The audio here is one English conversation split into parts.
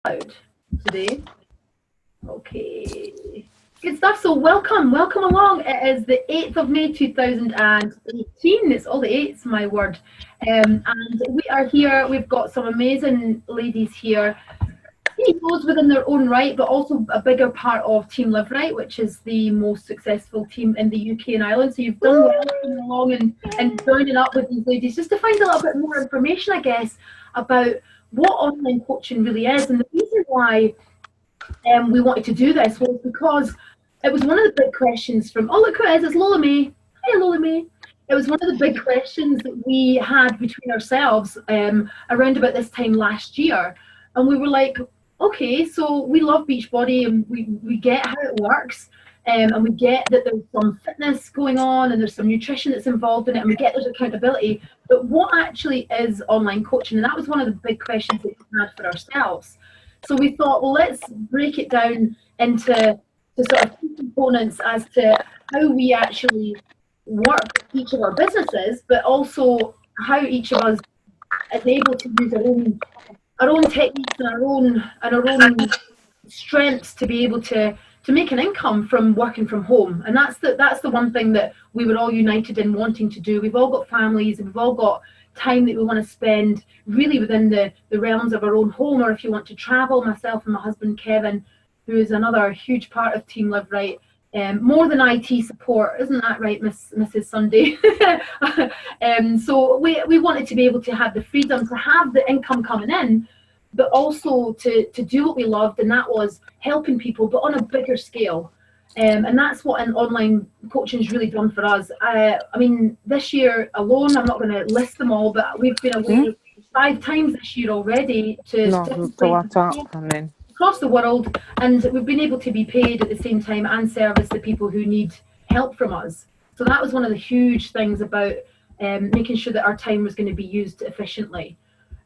Out today. Okay. Good stuff. So welcome along. It is the 8th of May 2018. It's all the 8s, my word. And we are here. We've got some amazing ladies here. CEOs within their own right, but also a bigger part of Team Livewright, which is the most successful team in the UK and Ireland. So you've done well coming along and joining up with these ladies just to find a little bit more information, I guess, about what online coaching really is. And the reason why we wanted to do this was because it was one of the big questions from, oh, look who it is, it's Lola May. Hey, Lola May. It was one of the big questions that we had between ourselves around about this time last year. And we were like, okay, so we love Beachbody and we get how it works. And we get that there's some fitness going on and there's some nutrition that's involved in it, and we get there's accountability. But what actually is online coaching? And that was one of the big questions that we had for ourselves. So we thought, well, let's break it down into the sort of key components as to how we actually work each of our businesses, but also how each of us is able to use our own techniques and our own strengths to be able to make an income from working from home. And that's the one thing that we were all united in wanting to do. We've all got families and we've all got time that we want to spend really within the realms of our own home, or if you want to travel. Myself and my husband Kevin, who is another huge part of Team Livewright, more than IT support, isn't that right, Mrs. Sunday? So we wanted to be able to have the freedom to have the income coming in, but also to do what we loved, and that was helping people, but on a bigger scale. And that's what an online coaching has really done for us. I mean, this year alone, I'm not going to list them all, but we've been away 5 times this year already across the world, and we've been able to be paid at the same time and service the people who need help from us. So that was one of the huge things about making sure that our time was going to be used efficiently.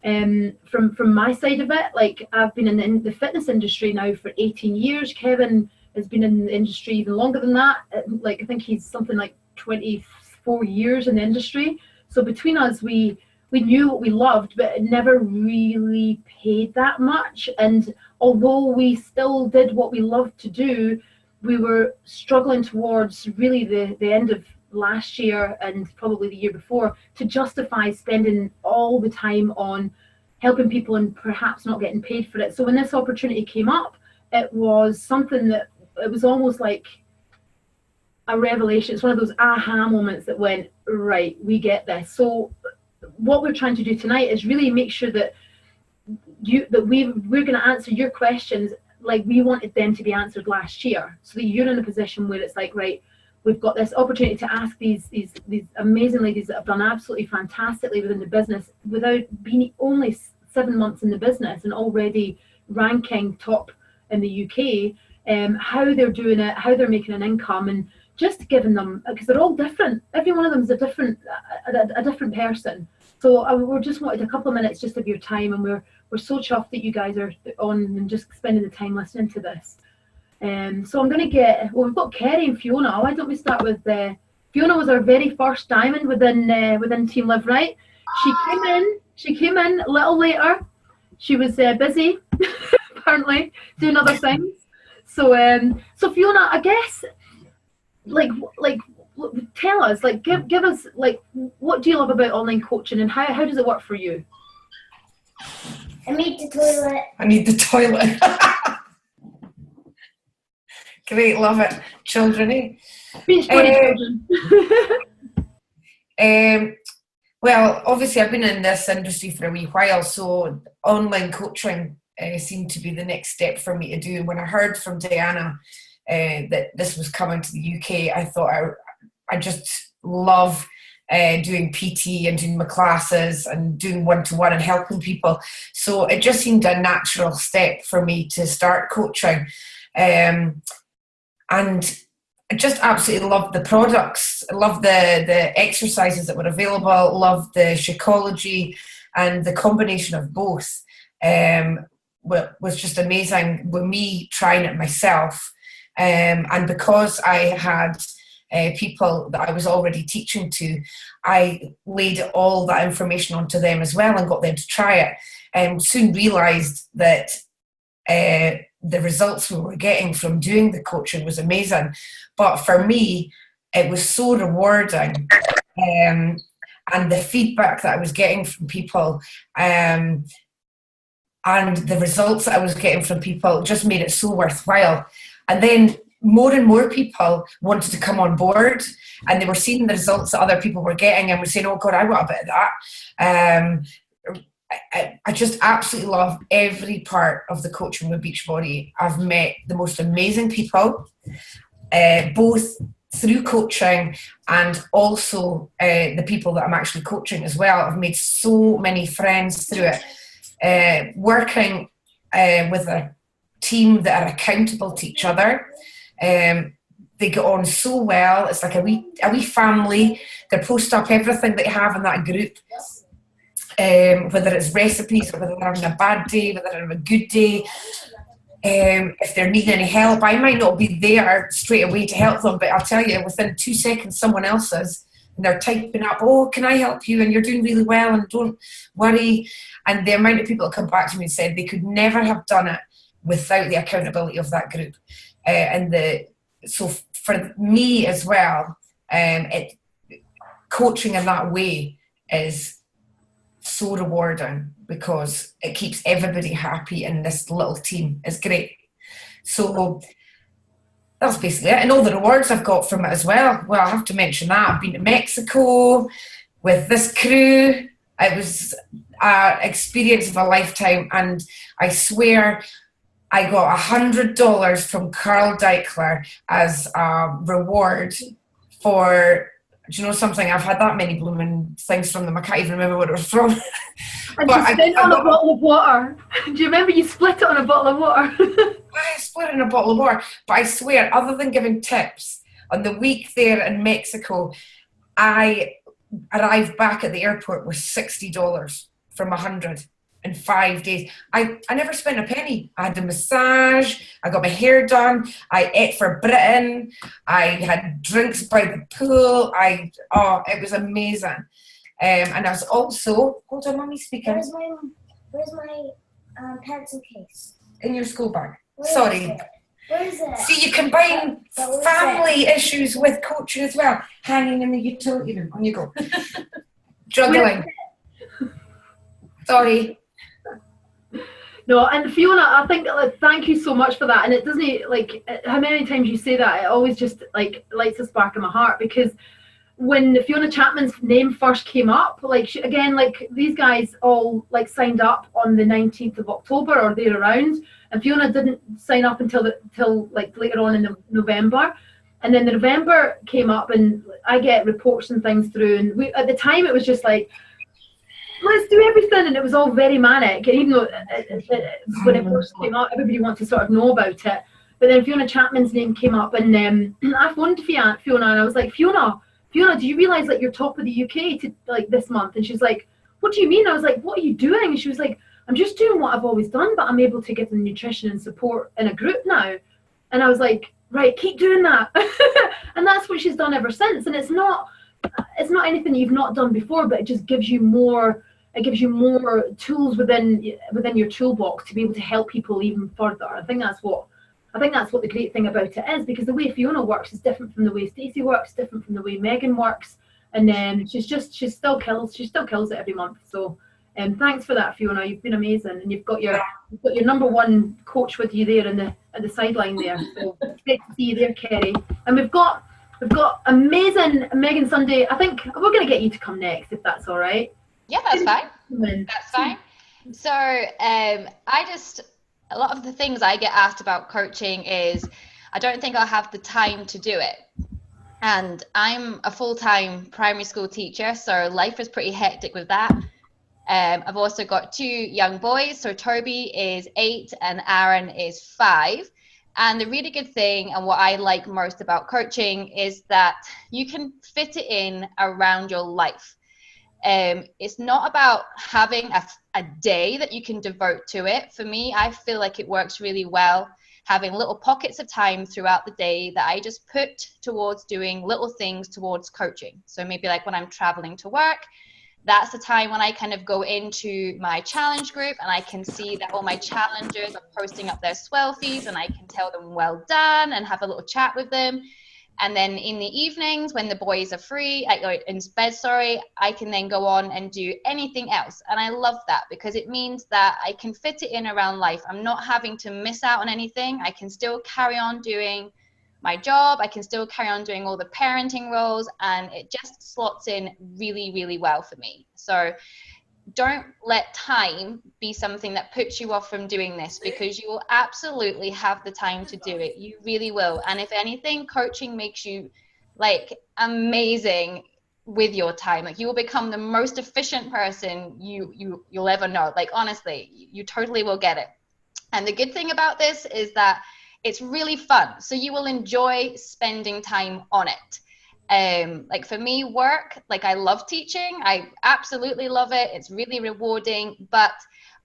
From my side of it, like, I've been in the fitness industry now for 18 years. Kevin has been in the industry even longer than that. Like, I think he's something like 24 years in the industry. So between us, we knew what we loved, but it never really paid that much. And although we still did what we loved to do, we were struggling towards really the end of last year and probably the year before to justify spending all the time on helping people and perhaps not getting paid for it. So when this opportunity came up, it was something that it was almost like a revelation. It's one of those aha moments that went, right, we get this. So what we're trying to do tonight is really make sure that we're going to answer your questions like we wanted them to be answered last year, so that you're in a position where it's like, right, we've got this opportunity to ask these amazing ladies that have done absolutely fantastically within the business without being only 7 months in the business and already ranking top in the UK, how they're doing it, how they're making an income, and just giving them, because they're all different. Every one of them is a different person. So we just wanted a couple of minutes just of your time, and we're so chuffed that you guys are on and just spending the time listening to this. So I'm going to we've got Kerry and Fiona. Why don't we start with Fiona was our very first diamond within Team Livewright. She came in a little later. She was busy, apparently, doing other things. So Fiona, I guess, like tell us, like, give us, like, what do you love about online coaching, and how does it work for you? I need the toilet. I need the toilet. Great, love it. Children, eh? Beachbody children. Well, obviously I've been in this industry for a wee while, so online coaching seemed to be the next step for me to do. When I heard from Diana that this was coming to the UK, I thought I just love doing PT and doing my classes and doing one-to-one and helping people. So it just seemed a natural step for me to start coaching. And I just absolutely loved the products. I loved the exercises that were available, loved the Shakeology, and the combination of both was just amazing with me trying it myself. And because I had people that I was already teaching to, I laid all that information onto them as well and got them to try it, and soon realised that the results we were getting from doing the coaching was amazing. But for me, it was so rewarding. And the feedback that I was getting from people, and the results that I was getting from people just made it so worthwhile. And then more and more people wanted to come on board, and they were seeing the results that other people were getting and were saying, oh God, I want a bit of that. I just absolutely love every part of the coaching with Beachbody. I've met the most amazing people, both through coaching and also the people that I'm actually coaching as well. I've made so many friends through it. Working with a team that are accountable to each other. They get on so well. It's like a wee family. They post up everything that they have in that group. Whether it's recipes, or whether they're having a bad day, whether they're having a good day. If they're needing any help, I might not be there straight away to help them, but I'll tell you, within 2 seconds, someone else is, and they're typing up, oh, can I help you? And you're doing really well, and don't worry. And the amount of people that come back to me and said they could never have done it without the accountability of that group. So for me as well, coaching in that way is so rewarding because it keeps everybody happy in this little team. It's great. So that's basically it. And all the rewards I've got from it as well. Well, I have to mention that. I've been to Mexico with this crew. It was an experience of a lifetime. And I swear I got $100 from Carl Deichler as a reward for... Do you know something? I've had that many blooming things from them. I can't even remember what it was from. And but you spent on a bottle of water. Do you remember you split it on a bottle of water? I split it in a bottle of water. But I swear, other than giving tips, on the week there in Mexico, I arrived back at the airport with $60 from 100 in 5 days. I never spent a penny. I had a massage. I got my hair done. I ate for Britain. I had drinks by the pool. It was amazing. And I was also, hold on, mommy's speaking. Where's my pencil case? In your school bag. Where Sorry. Where is it? See, you combine family issues with coaching as well. Hanging in the utility room. On you go. Juggling. Sorry. No, and Fiona, I think, thank you so much for that. And it doesn't, like, how many times you say that, it always just, like, lights a spark in my heart, because when Fiona Chapman's name first came up, like, again, like, these guys all, like, signed up on the 19th of October or therearound, and Fiona didn't sign up until like, later on in the November. And then the November came up, and I get reports and things through, and at the time, it was just like, let's do everything, and it was all very manic. And even though when it first came out, everybody wanted to sort of know about it. But then Fiona Chapman's name came up, and I phoned Fiona, and I was like, Fiona, do you realise that you're top of the UK to like this month? And she's like, what do you mean? I was like, what are you doing? And she was like, I'm just doing what I've always done, but I'm able to give them nutrition and support in a group now. And I was like, right, keep doing that. And that's what she's done ever since. And it's not anything you've not done before, but it just gives you more. It gives you more tools within your toolbox to be able to help people even further. I think that's what the great thing about it is, because the way Fiona works is different from the way Stacey works, different from the way Megan works, and she still kills it every month. So thanks for that, Fiona. You've been amazing, and you've got your number one coach with you there at the sideline there. So it's great to see you there, Kerry. And we've got amazing Megan Sunday. I think we're going to get you to come next, if that's all right. Yeah, that's fine. That's fine. So a lot of the things I get asked about coaching is I don't think I'll have the time to do it. And I'm a full-time primary school teacher, so life is pretty hectic with that. I've also got 2 young boys. So Toby is 8 and Aaron is 5. And the really good thing, and what I like most about coaching, is that you can fit it in around your life. It's not about having a day that you can devote to it. For me, I feel like it works really well having little pockets of time throughout the day that I just put towards doing little things towards coaching. So maybe like when I'm traveling to work, That's the time when I kind of go into my challenge group and I can see that all my challengers are posting up their swelfies, and I can tell them well done and have a little chat with them. And then in the evenings when the boys are free, in bed, I can then go on and do anything else. And I love that because it means that I can fit it in around life. I'm not having to miss out on anything. I can still carry on doing my job. I can still carry on doing all the parenting roles, and it just slots in really, really well for me. So don't let time be something that puts you off from doing this, because you will absolutely have the time to do it. You really will. And if anything, coaching makes you like amazing with your time. Like, you will become the most efficient person you'll ever know. Like, honestly, you totally will get it. And the good thing about this is that it's really fun. So you will enjoy spending time on it. Like for me, work, like I love teaching. I absolutely love it. It's really rewarding, but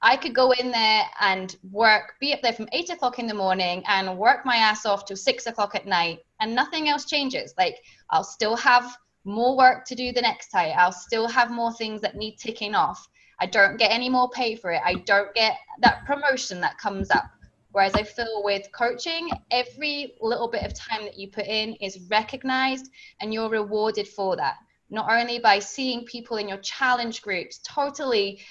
I could go in there and work, be up there from 8 o'clock in the morning and work my ass off till 6 o'clock at night, and nothing else changes. Like, I'll still have more work to do the next time. I'll still have more things that need ticking off. I don't get any more pay for it. I don't get that promotion that comes up. Whereas I feel with coaching, every little bit of time that you put in is recognized, and you're rewarded for that. Not only by seeing people in your challenge groups totally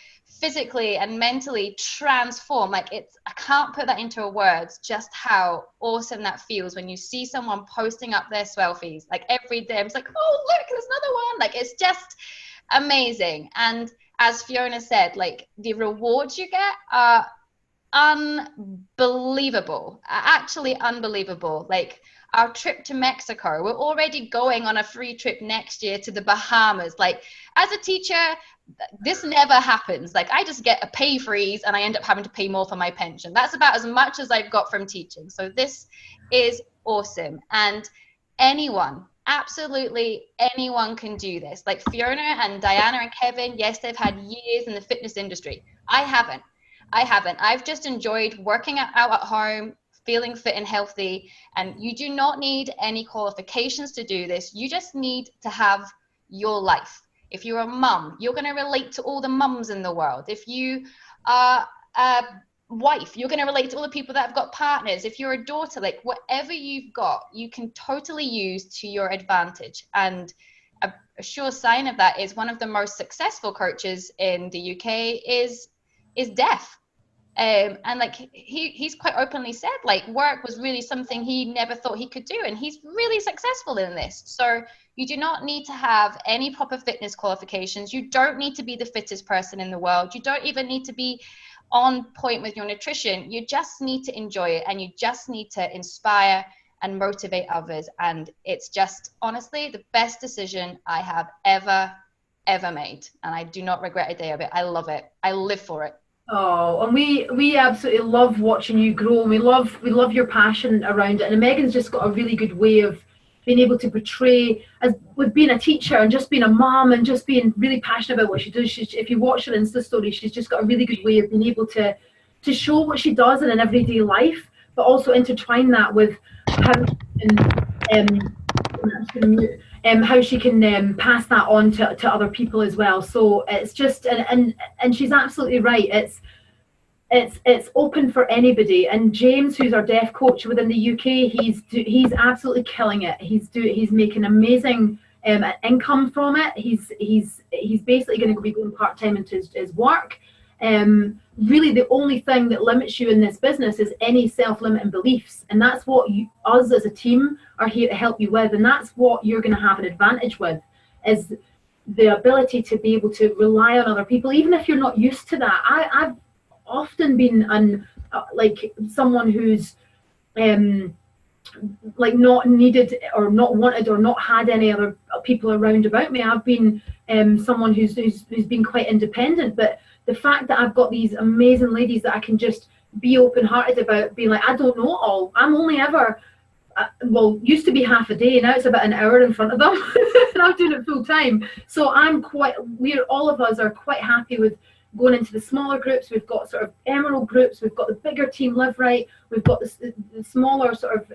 physically and mentally transform. Like, I can't put that into words, just how awesome that feels when you see someone posting up their selfies like every day. It's like, oh, look, there's another one. Like, it's just amazing. And as Fiona said, like, the rewards you get are unbelievable, actually unbelievable. Like, our trip to Mexico, we're already going on a free trip next year to the Bahamas. Like, as a teacher, this never happens. Like, I just get a pay freeze and I end up having to pay more for my pension. That's about as much as I've got from teaching. So this is awesome. And anyone, absolutely anyone can do this. Like Fiona and Diana and Kevin, yes, they've had years in the fitness industry. I haven't. I've just enjoyed working out at home, feeling fit and healthy. And you do not need any qualifications to do this. You just need to have your life. If you're a mum, you're going to relate to all the mums in the world. If you are a wife, you're going to relate to all the people that have got partners. If you're a daughter, like, whatever you've got, you can totally use to your advantage. And a sure sign of that is one of the most successful coaches in the UK is deaf. And like, he's quite openly said, like, work was really something he never thought he could do, and he's really successful in this. So you do not need to have any proper fitness qualifications. You don't need to be the fittest person in the world. You don't even need to be on point with your nutrition. You just need to enjoy it, and you just need to inspire and motivate others. And it's just, honestly, the best decision I have ever made, and I do not regret a day of it. I love it. I live for it. Oh, and we absolutely love watching you grow, and we love your passion around it. And Megan's just got a really good way of being able to portray, as with being a teacher and just being a mom and just being really passionate about what she does. If you watch her Insta story, she's just got a really good way of being able to show what she does in an everyday life, but also intertwine that with how she can pass that on to other people as well. So it's just, and she's absolutely right. It's open for anybody. And James, who's our deaf coach within the UK, he's absolutely killing it. He's making amazing income from it. He's basically going to be going part-time into his work. Really, the only thing that limits you in this business is any self-limiting beliefs, and that's what us as a team are here to help you with, and that's what you're going to have an advantage with, is the ability to be able to rely on other people, even if you're not used to that. I've often been like someone who's like not needed or not wanted or not had any other people around about me. I've been someone who's been quite independent, but the fact that I've got these amazing ladies that I can just be open-hearted about, being like, I don't know it all. I'm only ever, used to be half a day, now it's about an hour in front of them, and I'm doing it full time. So all of us are quite happy with going into the smaller groups. We've got sort of emerald groups, we've got the bigger team Livewright, we've got the smaller sort of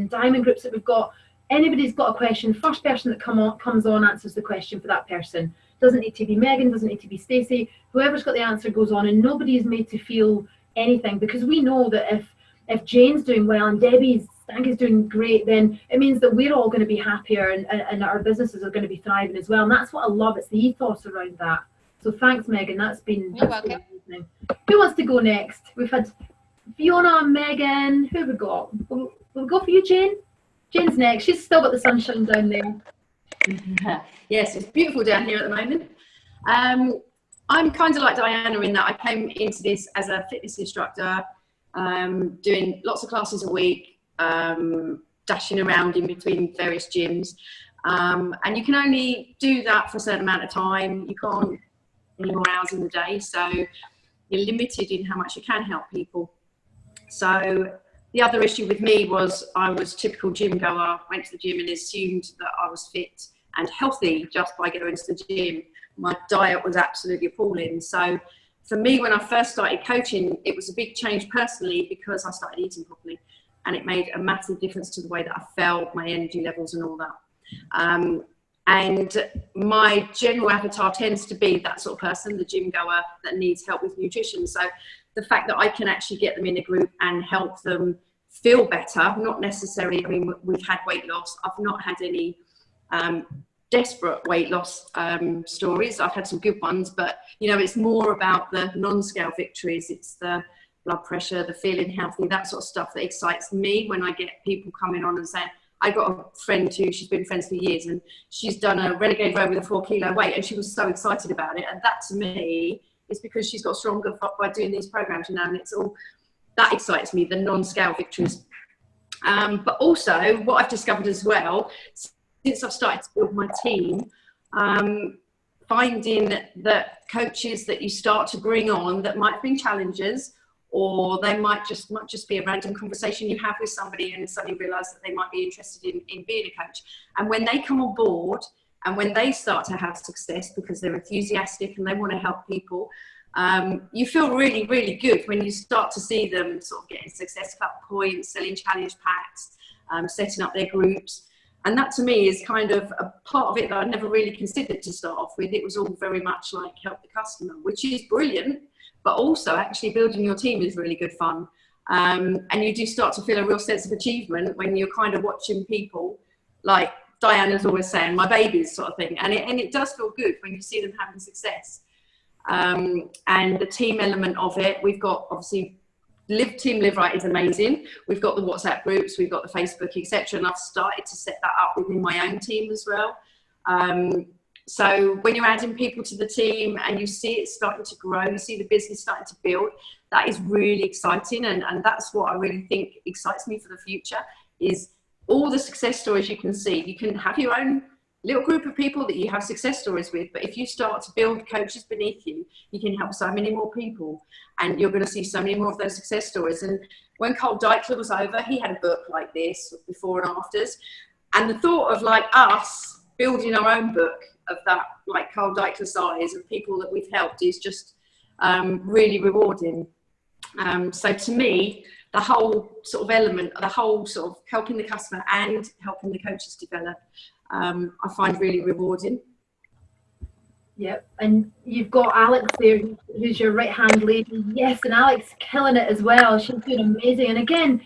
diamond groups that we've got. Anybody's got a question, the first person that comes on answers the question for that person. Doesn't need to be Megan, doesn't need to be Stacey. Whoever's got the answer goes on, and nobody is made to feel anything, because we know that if Jane's doing well and Debbie's Stanky's doing great, then it means that we're all going to be happier, and our businesses are going to be thriving as well. And that's what I love. It's the ethos around that. So thanks, Megan. That's been amazing. Who wants to go next? We've had Fiona and Megan. Who have we got? Will we go for you, Jane? Jane's next. She's still got the sunshine down there. Yes, it's beautiful down here at the moment. I'm kind of like Diana in that I came into this as a fitness instructor, doing lots of classes a week, dashing around in between various gyms. And you can only do that for a certain amount of time. You can't any more hours in the day, so you're limited in how much you can help people. So the other issue with me was I was a typical gym goer, went to the gym and assumed that I was fit and healthy just by going to the gym. My diet was absolutely appalling. So for me, when I first started coaching, it was a big change personally because I started eating properly, and it made a massive difference to the way that I felt, my energy levels and all that. And my general avatar tends to be that sort of person, the gym goer that needs help with nutrition. So the fact that I can actually get them in a group and help them feel better, not necessarily, I mean, we've had weight loss. I've not had any desperate weight loss stories. I've had some good ones, but you know, it's more about the non-scale victories. It's the blood pressure, the feeling healthy, that sort of stuff that excites me when I get people coming on and saying, I got a friend who, she's been friends for years, and she's done a renegade row with a 4 kilo weight, and she was so excited about it. And that to me is because she's got stronger by doing these programs, you know, and it's all that excites me, the non-scale victories. But also what I've discovered as well, since I've started to build my team, finding that coaches that you start to bring on that might bring challenges, or they might just be a random conversation you have with somebody and suddenly realise that they might be interested in being a coach. And when they come on board and when they start to have success because they're enthusiastic and they want to help people, you feel really, really good when you start to see them sort of getting success club points, selling challenge packs, setting up their groups. And that to me is kind of a part of it that I never really considered to start off with. It was all very much like help the customer, which is brilliant. But also actually building your team is really good fun. And you do start to feel a real sense of achievement when you're kind of watching people, like Diana's always saying, my babies sort of thing. And it does feel good when you see them having success. And the team element of it, we've got obviously Team Livewright is amazing. We've got the WhatsApp groups, we've got the Facebook, etc. And I've started to set that up within my own team as well. So when you're adding people to the team and you see it starting to grow, you see the business starting to build, that is really exciting. And that's what I really think excites me for the future, is all the success stories you can see. You can have your own little group of people that you have success stories with, but if you start to build coaches beneath you, you can help so many more people, and you're going to see so many more of those success stories. And when Carl Deichler was over, he had a book like this, before and afters, and the thought of like us building our own book of that, like Carl Deichler size, of people that we've helped, is just really rewarding. So to me, the whole sort of element, the whole sort of helping the customer and helping the coaches develop, I find really rewarding. Yep, and you've got Alex there, who's your right-hand lady. Yes, and Alex killing it as well. She's doing amazing. And again,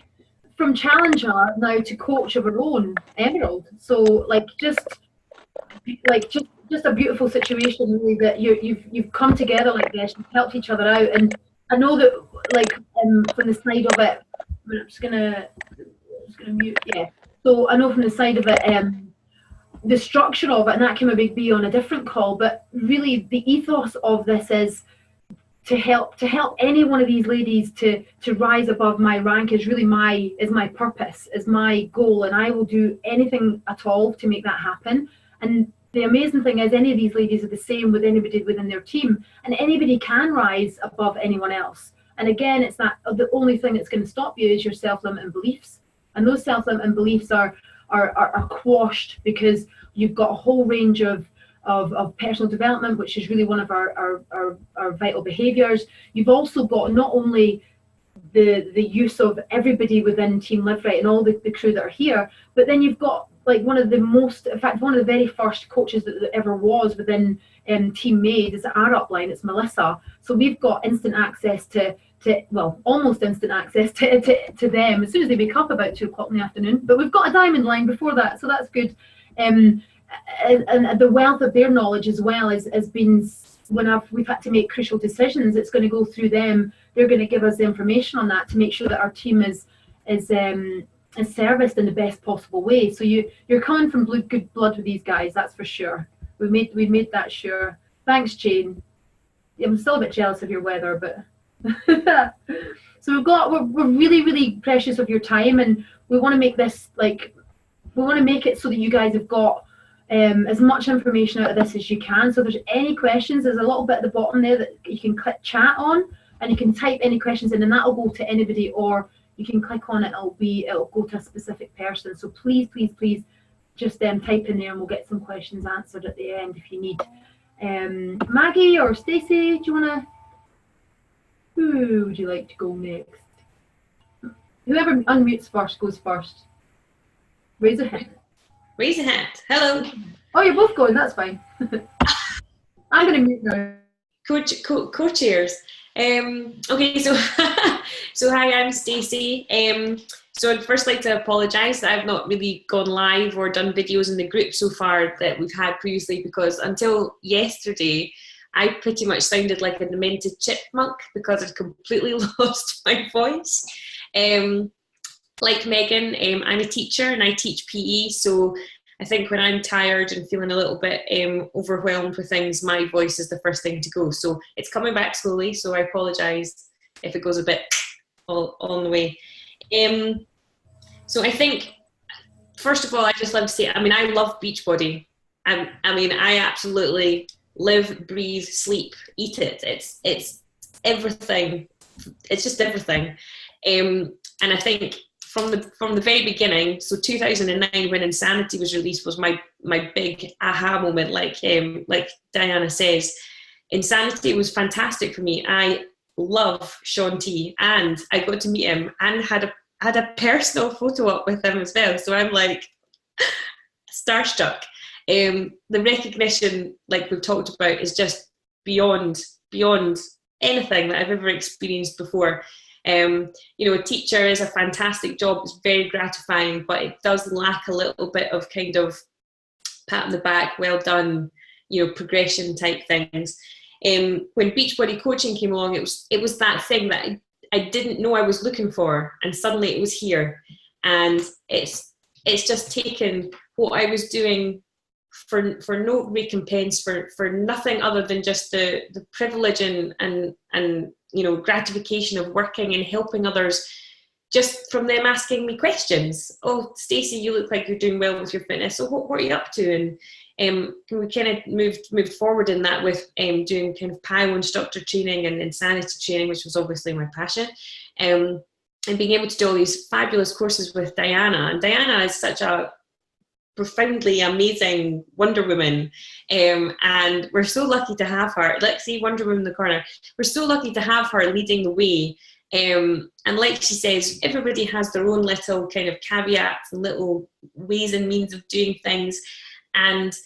from challenger now to coach of her own, Emerald. So like just a beautiful situation, really, that you've come together like this. You've helped each other out, and I know that like from the side of it, I'm just gonna mute. Yeah. So I know from the side of it, the structure of it, and that can maybe be on a different call, but really the ethos of this is to help any one of these ladies to rise above my rank is really my purpose, is my goal, and I will do anything at all to make that happen. And the amazing thing is, any of these ladies are the same with anybody within their team, and anybody can rise above anyone else. And again, it's that the only thing that's going to stop you is your self-limiting beliefs, and those self-limiting beliefs are quashed because you've got a whole range of personal development, which is really one of our vital behaviors. You've also got not only the use of everybody within Team Livewright and all the crew that are here, but then you've got like one of the most, in fact, one of the very first coaches that ever was within Team Made is our upline. It's Melissa. So we've got instant access to well, almost instant access to them as soon as they wake up about 2 o'clock in the afternoon. But we've got a diamond line before that, so that's good. And the wealth of their knowledge as well has been, when we've had to make crucial decisions, it's going to go through them. They're going to give us the information on that to make sure that our team is serviced in the best possible way. So you're coming from good blood with these guys, that's for sure. We've made that sure. Thanks, Jane. I'm still a bit jealous of your weather, but so we're really, really precious of your time, and we want to make this we want to make it so that you guys have got as much information out of this as you can. So if there's any questions, there's a little bit at the bottom there that you can click chat on, and you can type any questions in, and that'll go to anybody, or you can click on it, it'll go to a specific person. So please just type in there, and we'll get some questions answered at the end if you need. Maggie or Stacey, do you want to, who would you like to go next? Whoever unmutes first goes first. Raise a hand. Raise a hand. Hello. Oh, you're both going, that's fine. I'm going to mute now. Co-chairs. Okay, so so hi, I'm Stacey. So I'd first like to apologise that I've not really gone live or done videos in the group so far that we've had previously, because until yesterday I pretty much sounded like a demented chipmunk because I'd completely lost my voice. Like Megan, I'm a teacher and I teach PE, so I think when I'm tired and feeling a little bit overwhelmed with things, my voice is the first thing to go. So it's coming back slowly, so I apologise if it goes a bit all on the way. So I think, first of all, I just love to say, I mean, I love Beachbody. I mean, I absolutely live, breathe, sleep, eat it. It's everything. It's just everything. And I think from the very beginning, so 2009 when Insanity was released was my big aha moment. Like Diana says, Insanity was fantastic for me. I love Shaun T, and I got to meet him and had a personal photo up with him as well. So I'm like starstruck. The recognition, like we've talked about, is just beyond anything that I've ever experienced before. You know, a teacher is a fantastic job. It's very gratifying, but it does lack a little bit of kind of pat on the back, well done, you know, progression type things. When Beachbody coaching came along, it was that thing that I didn't know I was looking for, and suddenly it was here. And it's just taken what I was doing for no recompense, for nothing other than just the privilege and you know, gratification of working and helping others, just from them asking me questions. Oh, Stacey, you look like you're doing well with your fitness. So what are you up to? And we kind of moved forward in that with doing kind of PIO instructor training and Insanity training, which was obviously my passion. And being able to do all these fabulous courses with Diana. And Diana is such a profoundly amazing Wonder Woman, and we're so lucky to have her. Let's see Wonder Woman in the corner. We're so lucky to have her leading the way, and like she says, everybody has their own little kind of caveats and little ways and means of doing things, and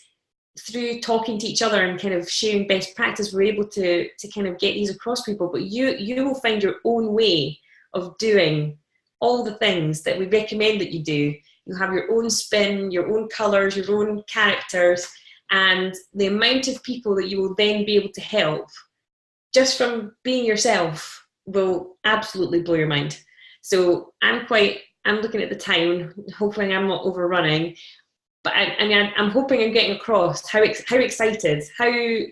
through talking to each other and kind of sharing best practice, we're able to kind of get these across people. But you will find your own way of doing all the things that we recommend that you do. You'll have your own spin, your own colours, your own characters, and the amount of people that you will then be able to help just from being yourself will absolutely blow your mind. So I'm looking at the time, hoping I'm not overrunning, but I'm hoping I'm getting across how excited, how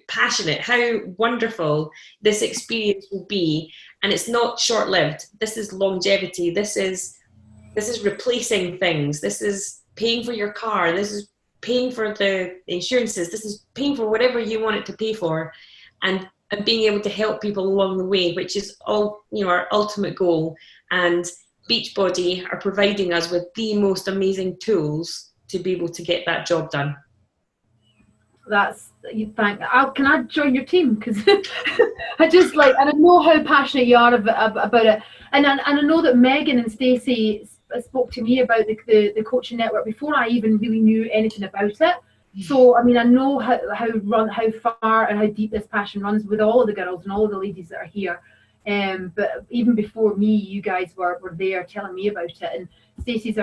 passionate, how wonderful this experience will be. And it's not short-lived. This is longevity. This is replacing things. This is paying for your car. This is paying for the insurances. This is paying for whatever you want it to pay for, and being able to help people along the way, which is all, you know, our ultimate goal. And Beachbody are providing us with the most amazing tools to be able to get that job done. Can I join your team? Because I just and I know how passionate you are about it, and I know that Megan and Stacey spoke to me about the coaching network before I even really knew anything about it. So I mean, I know how far and how deep this passion runs with all of the girls and all of the ladies that are here. But even before me, you guys were there telling me about it. And Stacey's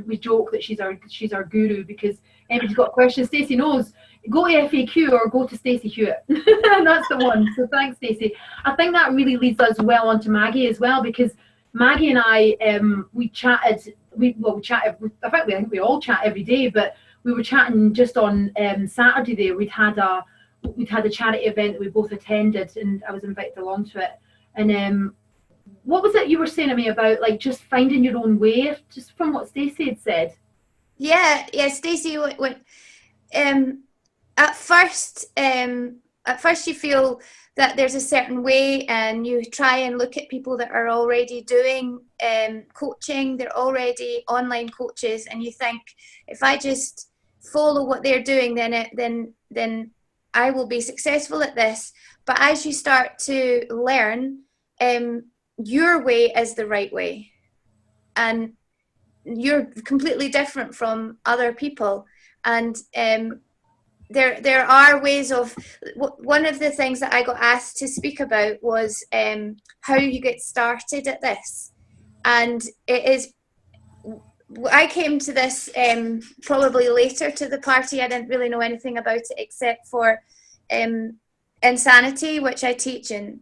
we joke that she's our guru, because everybody's got questions. Stacey knows. Go to FAQ or go to Stacey Hewitt. That's the one. So thanks, Stacey. I think that really leads us well onto Maggie as well, because Maggie and I we chatted. We chatted. I think we all chat every day, but we were chatting just on Saturday there. We'd had a charity event that we both attended, and I was invited along to it. And what was it you were saying to me about, like, just finding your own way, just from what Stacey had said? Yeah, Stacey, at first you feel that there's a certain way, and you try and look at people that are already doing coaching, they're already online coaches, and you think, if I just follow what they're doing, then I will be successful at this. But as you start to learn, your way is the right way, and you're completely different from other people. And there are ways of, one of the things that I got asked to speak about was how you get started at this. And it is, I came to this probably later to the party. I didn't really know anything about it except for Insanity, which I teach, and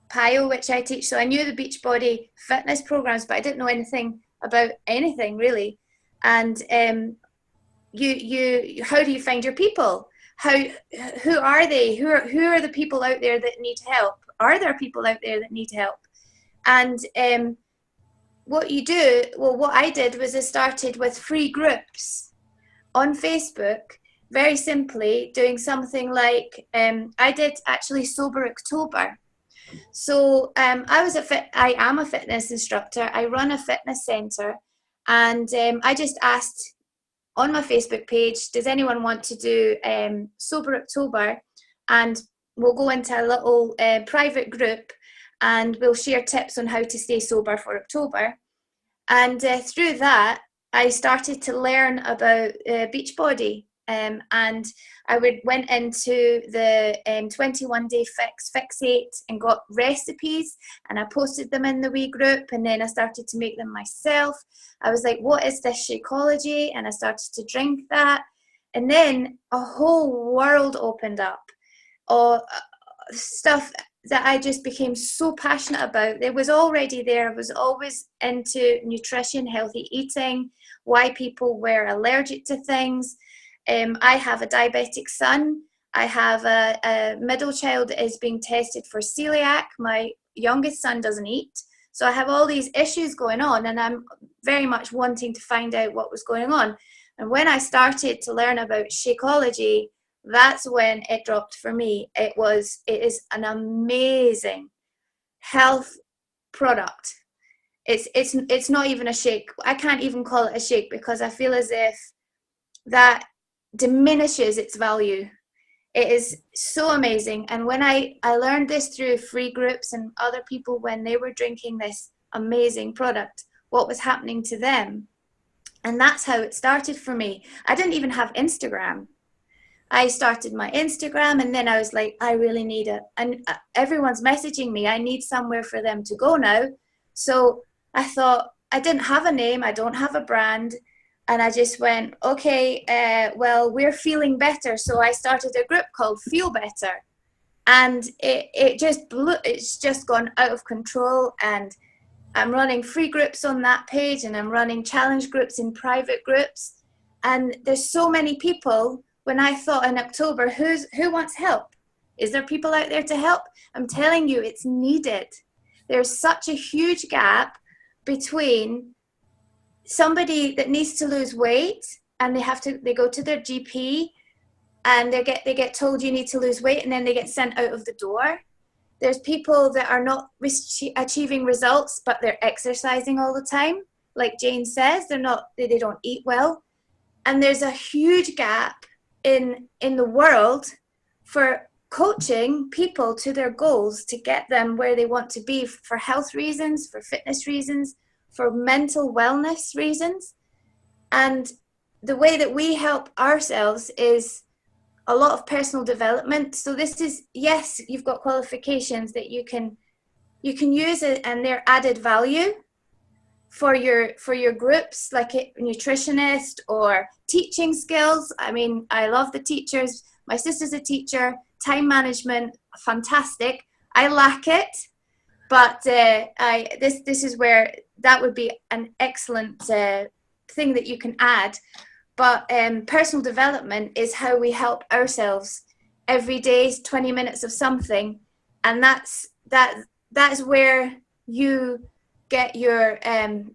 PIO, which I teach. So I knew the Beachbody fitness programs, but I didn't know anything about anything really. And you how do you find your people? Who are they? Who are the people out there that need help? Are there people out there that need help? And what you do, well, what I did was I started with free groups on Facebook, very simply doing something like, I did actually Sober October. So I am a fitness instructor. I run a fitness center, and I just asked on my Facebook page, does anyone want to do Sober October? And we'll go into a little private group, and we'll share tips on how to stay sober for October. And through that, I started to learn about Beachbody. And I went into the 21-day fixate and got recipes, and I posted them in the wee group, and then I started to make them myself. I was like, what is this Shakeology? And I started to drink that, and then a whole world opened up of stuff that I just became so passionate about. It was already there. I was always into nutrition, healthy eating, why people were allergic to things. I have a diabetic son. I have a middle child that is being tested for celiac. My youngest son doesn't eat. So I have all these issues going on, and I'm very much wanting to find out what was going on. And when I started to learn about Shakeology, that's when it dropped for me. It is an amazing health product. It's not even a shake. I can't even call it a shake, because I feel as if that diminishes its value. It is so amazing. And when I learned this through free groups and other people, when they were drinking this amazing product, what was happening to them. And that's how it started for me. I didn't even have Instagram. I started my Instagram, and then I was like, I really need it. And everyone's messaging me. I need somewhere for them to go now. So I thought, I didn't have a name. I don't have a brand. And I just went, okay, well, we're feeling better. So I started a group called Feel Better. And it just blew, it's just gone out of control. And I'm running free groups on that page, and I'm running challenge groups in private groups. And there's so many people. When I thought in October, who wants help? Is there people out there to help? I'm telling you, it's needed. There's such a huge gap between somebody that needs to lose weight, and they go to their GP, and they get told you need to lose weight, and then they get sent out of the door. There's people that are not achieving results, but they're exercising all the time. Like Jane says, they don't eat well. And there's a huge gap in the world for coaching people to their goals, to get them where they want to be, for health reasons, for fitness reasons, for mental wellness reasons. And the way that we help ourselves is a lot of personal development. So this is, yes, you've got qualifications that you can use it, and they're added value for your groups, like a nutritionist or teaching skills. I mean, I love the teachers. My sister's a teacher. Time management, fantastic. I lack it, but this is where that would be an excellent thing that you can add. But personal development is how we help ourselves every day. 20 minutes of something, and that's where you get your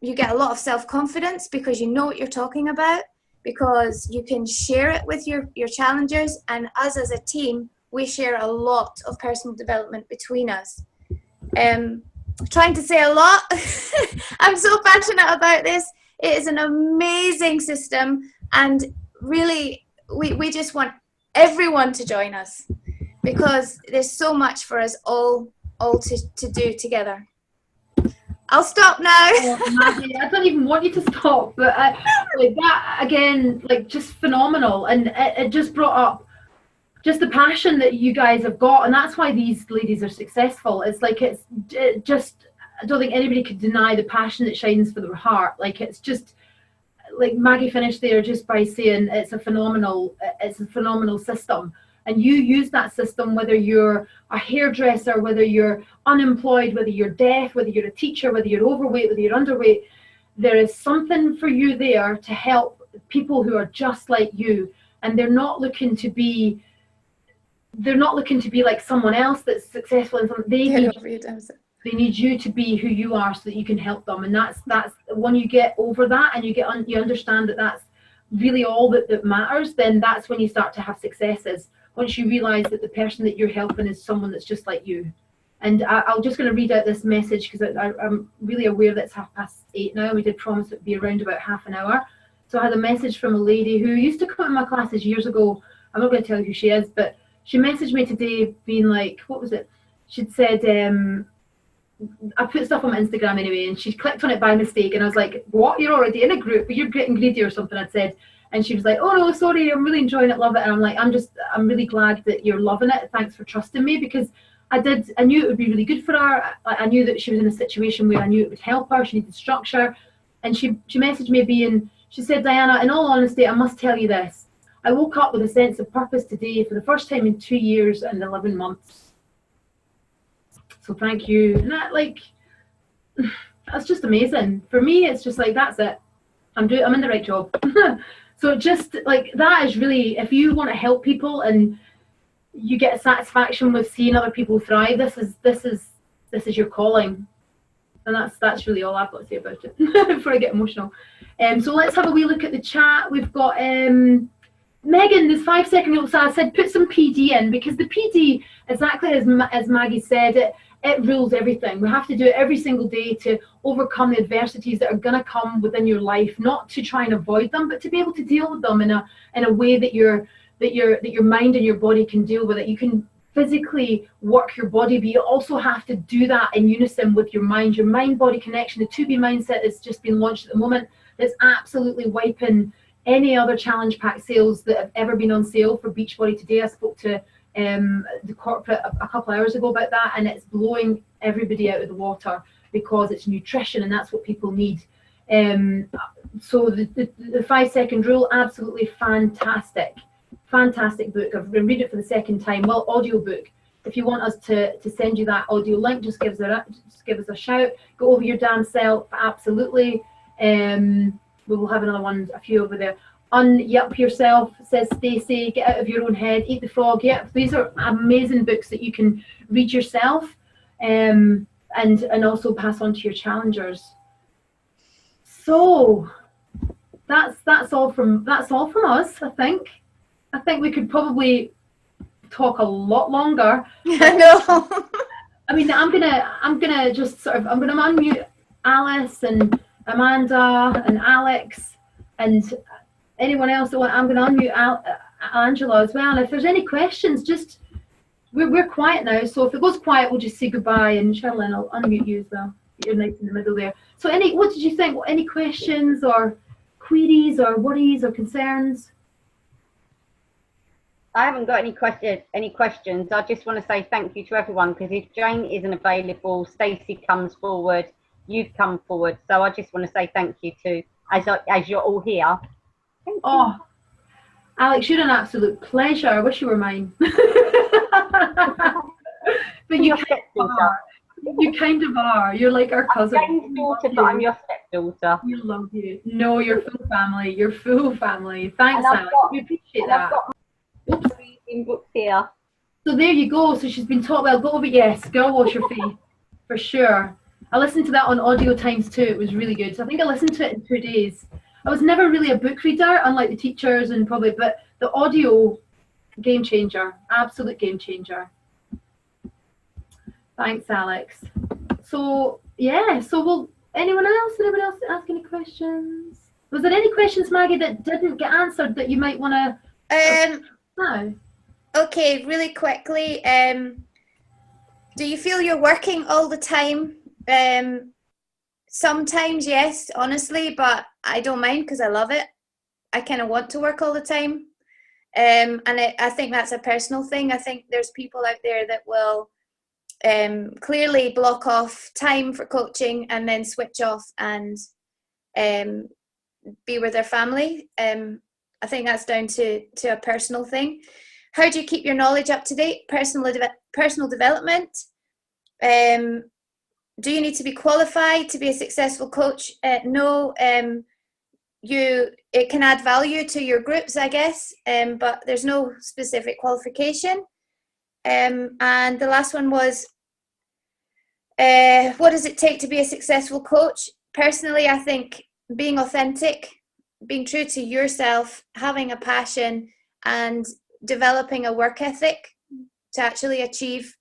you get a lot of self-confidence, because you know what you're talking about, because you can share it with your challengers, and us as a team, we share a lot of personal development between us. Trying to say a lot. I'm so passionate about this. It is an amazing system, and really we just want everyone to join us, because there's so much for us all to do together. I'll stop now. Oh, Maggie, I don't even want you to stop, but like that again, like just phenomenal, and it just brought up just the passion that you guys have got, and that's why these ladies are successful. It's like it just, I don't think anybody could deny the passion that shines for their heart. Like, it's just like Maggie finished there just by saying it's a phenomenal system. And you use that system, whether you're a hairdresser, whether you're unemployed, whether you're deaf, whether you're a teacher, whether you're overweight, whether you're underweight. There is something for you there to help people who are just like you, and they're not looking to be like someone else that's successful in something. They need you to be who you are, so that you can help them. And that's when you get over that, and you understand that that's really all that matters. Then that's when you start to have successes. Once you realize that the person that you're helping is someone that's just like you. And I'm just going to read out this message, because I'm really aware that it's 8:30 now. We did promise it would be around about half an hour. So I had a message from a lady who used to come in my classes years ago. I'm not going to tell you who she is, but she messaged me today being like, what was it? She'd said, I put stuff on my Instagram anyway, and she clicked on it by mistake, and I was like, what? You're already in a group, but you're getting greedy or something, I'd said. And she was like, oh no, sorry, I'm really enjoying it, love it. And I'm like, I'm really glad that you're loving it. Thanks for trusting me, because I knew it would be really good for her. I knew that she was in a situation where I knew it would help her. She needed structure. And she messaged me she said, Diana, in all honesty, I must tell you this. I woke up with a sense of purpose today for the first time in 2 years and 11 months. So thank you. And that's just amazing. For me, it's just like, that's it. I'm in the right job. So just like, that is really, if you want to help people and you get a satisfaction with seeing other people thrive, this is your calling. And that's really all I've got to say about it before I get emotional. So let's have a wee look at the chat. We've got Megan, this 5-second rule. So I said put some PD in, because the PD, exactly as Maggie said, it rules everything. We have to do it every single day to overcome the adversities that are going to come within your life, not to try and avoid them, but to be able to deal with them in a way that your mind and your body can deal with it. You can physically work your body, but you also have to do that in unison with your mind. Your mind-body connection, the 2B mindset that's just been launched at the moment, that's absolutely wiping any other challenge pack sales that have ever been on sale for Beachbody today. I spoke to the corporate a couple hours ago about that, and it's blowing everybody out of the water, because it's nutrition and that's what people need. So the 5-second rule, absolutely fantastic book. I've been reading it for the second time. Well, audio book. If you want us to send you that audio link, just give us a shout. Go over your damn self, absolutely. We will have another one, a few over there. Yup yourself, says Stacey. Get out of your own head. Eat the frog. Yep, these are amazing books that you can read yourself, and also pass on to your challengers. So that's all from us. I think we could probably talk a lot longer. I know. I mean, I'm gonna just sort of, I'm gonna unmute Alice and Amanda and Alex and anyone else that I'm going to unmute Angela as well. And if there's any questions, we're quiet now. So if it goes quiet, we'll just say goodbye. And Sherilyn, I'll unmute you as well. you're nice in the middle there. So what did you think? Any questions or queries or worries or concerns? I haven't got any questions. I just want to say thank you to everyone, because if Jane isn't available, Stacey comes forward, you've come forward. So I just want to say thank you to, as you're all here. Thank you. Oh, Alex, you're an absolute pleasure. I wish you were mine. But you kind of are. You're like our cousin. I'm Jane's daughter, but I'm your stepdaughter. We love you. No, you're full family. You're full family. Thanks, Alex. We appreciate that. I've got reading books here. So there you go. So she's been taught well. Go over, yes. Girl, wash your face for sure. I listened to that on audio times too. It was really good. So I think I listened to it in 2 days. I was never really a book reader, unlike the teachers and probably, but the audio, game changer, absolute game changer. Thanks, Alex. So yeah, so will anyone else ask any questions? Was there any questions, Maggie, that didn't get answered that you might want to? No. Okay, really quickly. Do you feel you're working all the time? Sometimes, yes, honestly, but I don't mind because I love it. I kind of want to work all the time. I think that's a personal thing. I think there's people out there that will clearly block off time for coaching and then switch off and be with their family. I think that's down to a personal thing. How do you keep your knowledge up to date? Personal development. Do you need to be qualified to be a successful coach? No. It can add value to your groups, I guess, but there's no specific qualification. And the last one was, what does it take to be a successful coach? Personally, I think being authentic, being true to yourself, having a passion, and developing a work ethic to actually achieve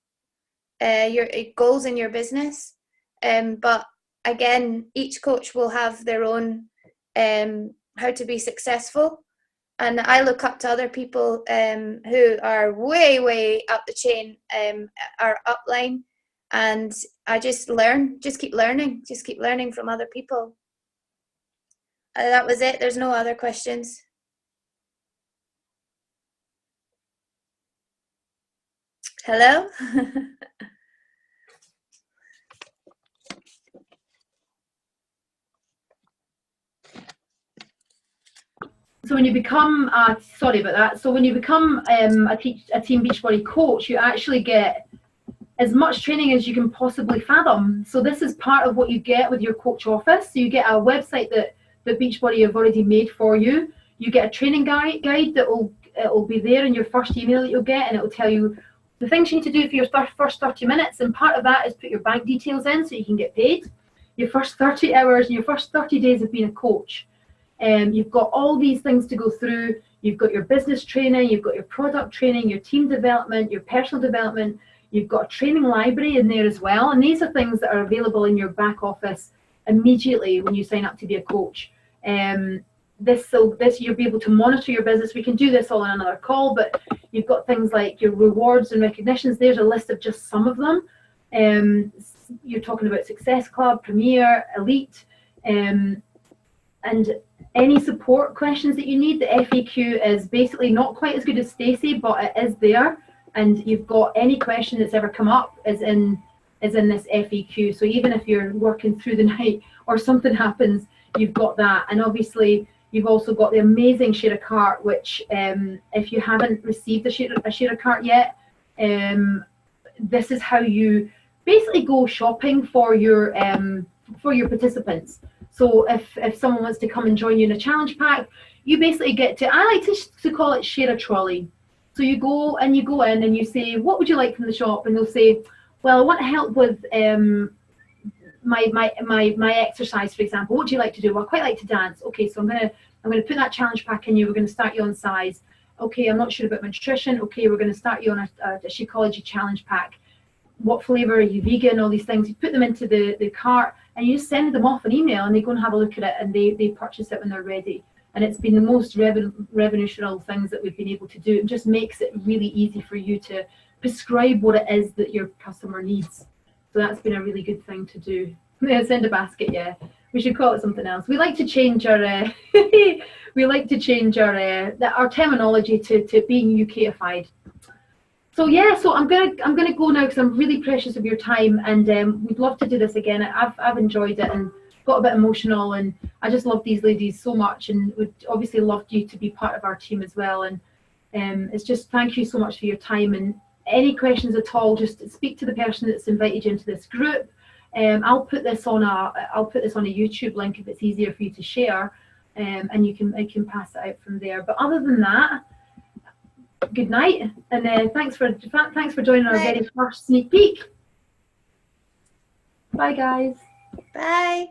your goals in your business. But again, each coach will have their own how to be successful, and I look up to other people who are way up the chain, are upline, and I just keep learning from other people. That was it. There's no other questions. Hello. So when you become, sorry about that. So when you become a Team Beachbody coach, you actually get as much training as you can possibly fathom. So this is part of what you get with your coach office. So you get a website that Beachbody have already made for you. You get a training guide that will be there in your first email that you'll get, and it will tell you the things you need to do for your first 30 minutes. And part of that is put your bank details in so you can get paid. Your first 30 hours and your first 30 days of being a coach. You've got all these things to go through. You've got your business training, you've got your product training, your team development, your personal development. You've got a training library in there as well. And these are things that are available in your back office immediately when you sign up to be a coach. This you'll be able to monitor your business. We can do this all on another call, but you've got things like your rewards and recognitions. There's a list of just some of them. You're talking about Success Club, Premier, Elite, and any support questions that you need. The FAQ is basically not quite as good as Stacey, but it is there. And you've got any question that's ever come up is in this FAQ. So even if you're working through the night or something happens, you've got that. And obviously you've also got the amazing Share a Cart, which if you haven't received a Share a Cart yet, this is how you basically go shopping for your participants. So if someone wants to come and join you in a challenge pack, you basically get to, I like to call it share a trolley. So you go in and you say, what would you like from the shop? And they'll say, well, I want help with my exercise, for example. What do you like to do? Well, I quite like to dance. Okay, so I'm gonna put that challenge pack in you. We're gonna start you on size. Okay, I'm not sure about nutrition. Okay, we're gonna start you on a Shakeology challenge pack. What flavor are you, vegan? All these things. You put them into the cart and you just send them off an email, and they go and have a look at it, and they purchase it when they're ready. And it's been the most revolutionary things that we've been able to do. It just makes it really easy for you to prescribe what it is that your customer needs. So that's been a really good thing to do. Yeah, send a basket. Yeah, we should call it something else. We like to change our our terminology to being UKified. So yeah, so I'm gonna go now because I'm really precious of your time, and we'd love to do this again. I've enjoyed it and got a bit emotional, and I just love these ladies so much, and would obviously love you to be part of our team as well. And it's just thank you so much for your time, and any questions at all, just speak to the person that's invited you into this group. I'll put this on a YouTube link if it's easier for you to share, and I can pass it out from there. But other than that, good night, and thanks for joining our very first sneak peek. Bye guys. Bye.